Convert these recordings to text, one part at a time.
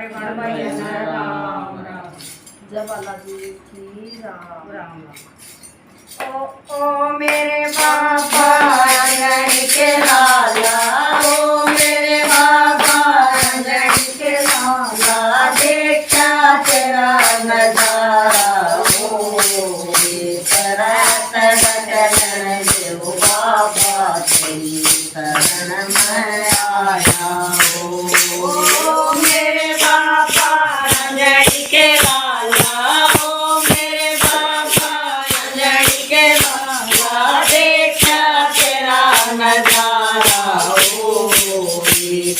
गणमयन राम राम। जय बालाजी की राम राम। ओ मेरे बाबा अंजनी के लाला, ओ मेरे बाबा अंजनी के लाला, देखा तेरा नजारा, ओ करत गगन देव बाबा तेरी शरण में आया हो। मेरे बाबा अंजनी के लाला, ओ मेरे बाबा अंजनी के लाला, देखा तेरा नजारा, ओ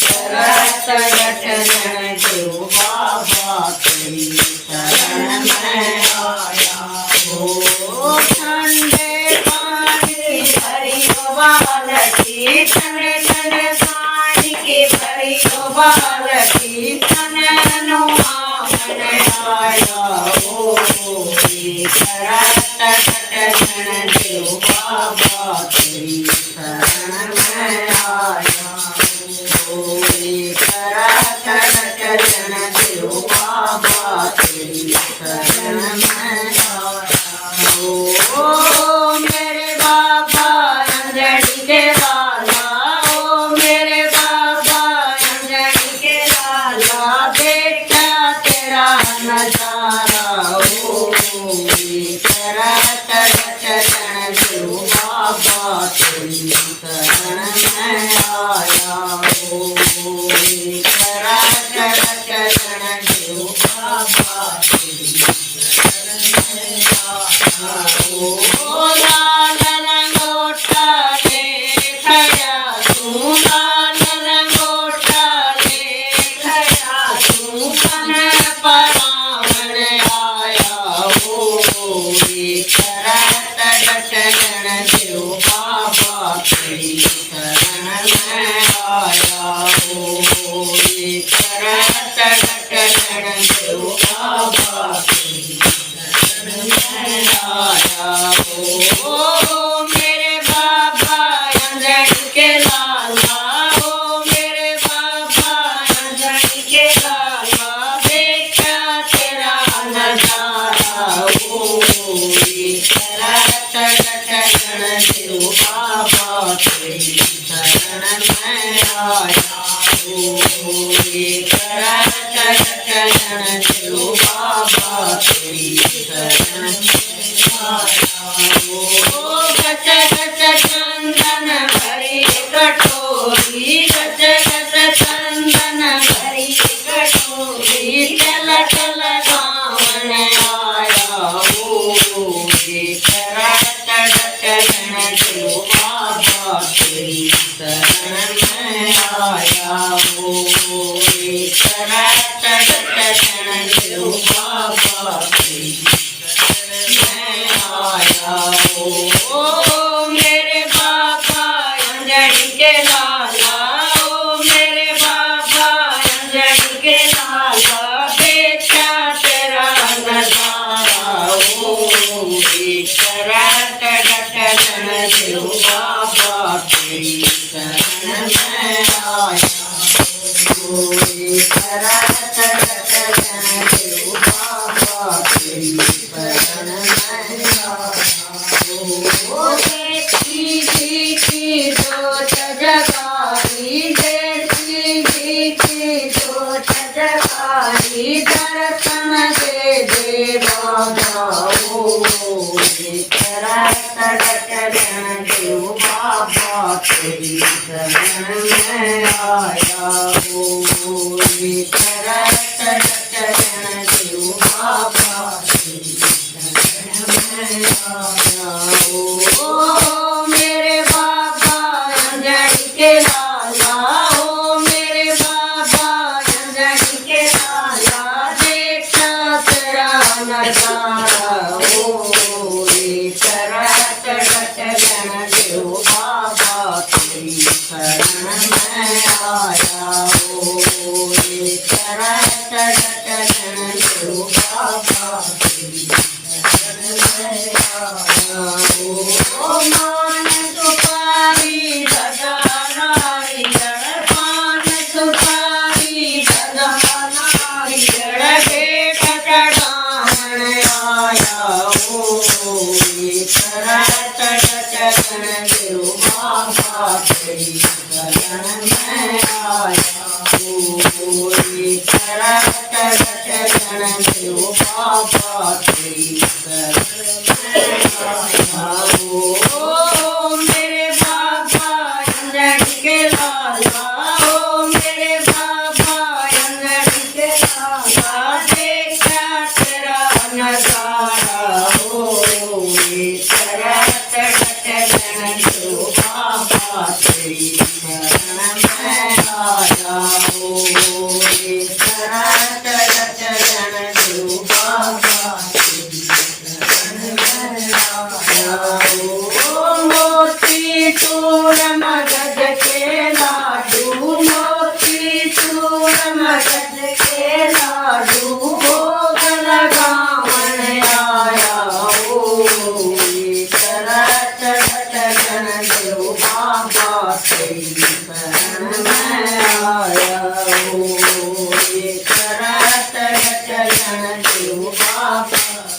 करत गगन देव बाबा तेरी शरण में आया हो। ठंडे पानी भरी बालकी, ठंडे ठंडे पानी की भरी बालकी, तननु आवन आया हो। करत गगन देव बाबा तेरी शरण में आया हो। करत गगन देव बाबा तेरी शरण में आया हो। मेरे बाबा अंजनी के लाला, ओ मेरे बाबा अंजनी के लाला, देखा तेरा नजारा, ओ करत गगन देव बाबा तेरी शरण में आया हो। करत गगन देव बाबा तेरी शरण में आया हो। लाल लंगोटा देखया तू, लाल लंगोटा देखया तू, कन परावन आया हो। करत गगन देव बाबा तेरी शरण में आया हो। करत गगन देव बाबा तेरी शरण में आया हो। मेरे बाबा अंजनी के लाला, ओ मेरे बाबा अंजनी के लाला, देखा तेरा नजारा, ओ करत गगन देव बाबा तेरी शरण में आया हो। करत गगन देव बाबा तेरी शरण में आया हो। गच गच चंदन भरी कटोरी, गच गच चंदन भरी कटोरी, चल चल गावन आया हो। करत गगन देव बाबा तेरी शरण में आया हो। करत गगन देव बाबा तेरी शरण में आया हो। मेरे बाबा अंजनी के लाला, ओ मेरे बाबा अंजनी के लाला, देखा तेरा नजारा, ओ करत गगन देव बाबा तेरी शरण में आया हो। करत गगन देव बाबा तेरी शरण में आया हो। देखी देखी जोत जगाई, देखी देखी जोत जगाई, दर्शन दे दे बाबा, ओ करत गगन देव बाबा तेरी शरण में आया हो। करत गगन देव बाबा तेरी शरण में आया हो। मेरे बाबा अंजनी के लाला, ओ मेरे बाबा अंजनी के लाला, देखा तेरा नजारा, ओ करत गगन देव बाबा तेरी शरण में आया हो। करत गगन देव बाबा तेरी शरण में आया हो। मान सुपारी गदा नारियल, पान सुपारी गदा तेरी शरण में आया हूँ। करत जन देव बाबा तेरी शरण में आया हूँ। मेरे बाबा अंजन के लाला, ओ मेरे बाबा अंजन के लाला, देखा तेरा नजारा हो। करत जन देव बाबा तेरी शरण में आया हूँ। करत जन देव बाबा तेरी शरण में आया हूँ। मोती चूर मगध के लाडू, मोती चूर मगध के लाडू, भोग लगावन आया हूँ। करत जन देव बाबा तेरी शरण में आया हूँ। करत जन देव बाबा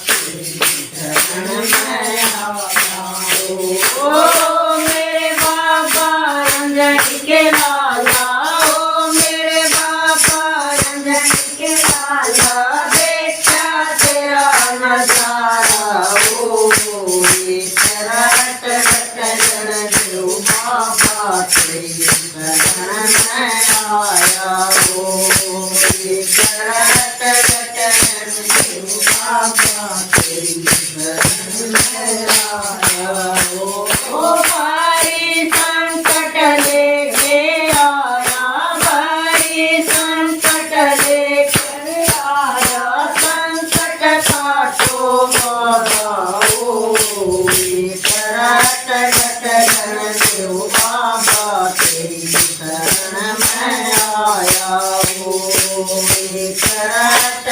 तेरी शरण में आया हूँ। ओ मेरे बाबा अंजन के लाला, ओ मेरे बाबा अंजन के लाला, देखा तेरा नजारा हो। करत जन देव बाबा तेरी शरण में आया हूँ। करत जन देव बाबा तेरी शरण में आया हूँ। ओ भाई संकट लेके आया, भाई संकट लेकर आया, संकट काटो बाबा हो। करत जन देव बाबा तेरी शरण में आया हूँ। करत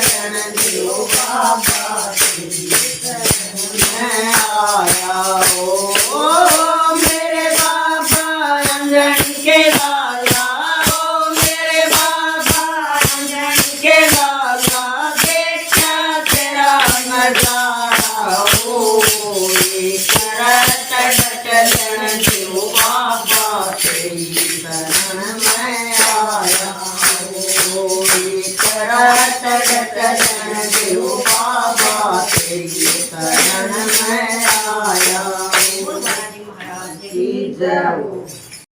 जन देव बाबा तेरी शरण में आया हूँ। ओ मेरे बाबा अंजन के लाला, ओ मेरे बाबा अंजन के लाला, देखा तेरा नजारा हो। करत जन देव बाबा तेरी शरण में आया हूँ। करत